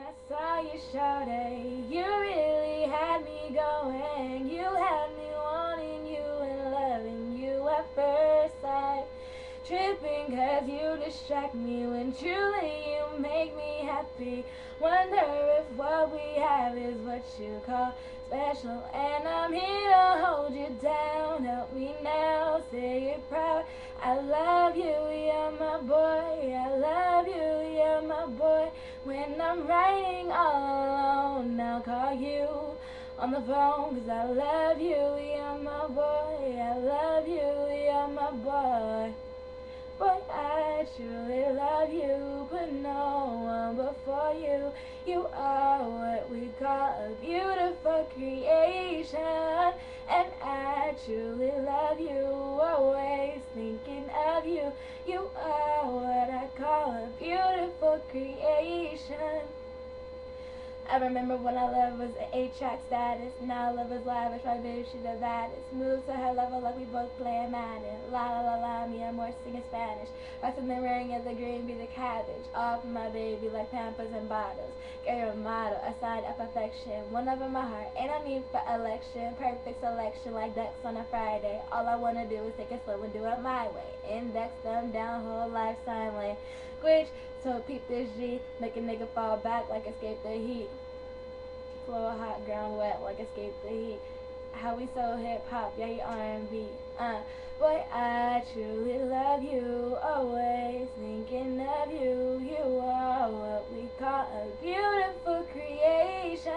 I saw you shawty, you really had me going. You had me wanting you and loving you at first sight. Tripping cause you distract me when truly you make me happy. Wonder if what we have is what you call special. And I'm here to hold you down. Help me now, say it proud. I love you, you're my boy. I love you, you're my boy. When I'm writing all alone, I'll call you on the phone. Cause I love you, you're my boy. I love you, you're my boy. Boy, I truly love you, but no one before you. You are what we call a beautiful creation, and I truly love you, always thinking of you. You are what I call a beautiful creation. I remember when our love was an 8-track status. Now love is lavish, my baby, she the baddest. Moves to her level like we both playing Madden. La la la la, me and more singing Spanish. Rockin' the ring and the green be the cabbage. All for my baby like Pampers and bottles. Get your motto, a sign of perfection. One up in my heart, ain't no need for election. Perfect selection like ducks on a Friday. All I wanna do is take it slow and do it my way. Index them down, whole life sign language. So peep this G, make a nigga fall back like escape the heat. Flow hot, ground wet like escape the heat. How we so hip hop, yeah, you R&B. Boy, I truly love you, always thinking of you. You are what we call a beautiful creation,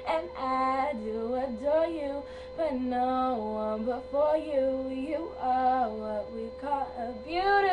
and I do adore you, but no one before you. You are what we call a beautiful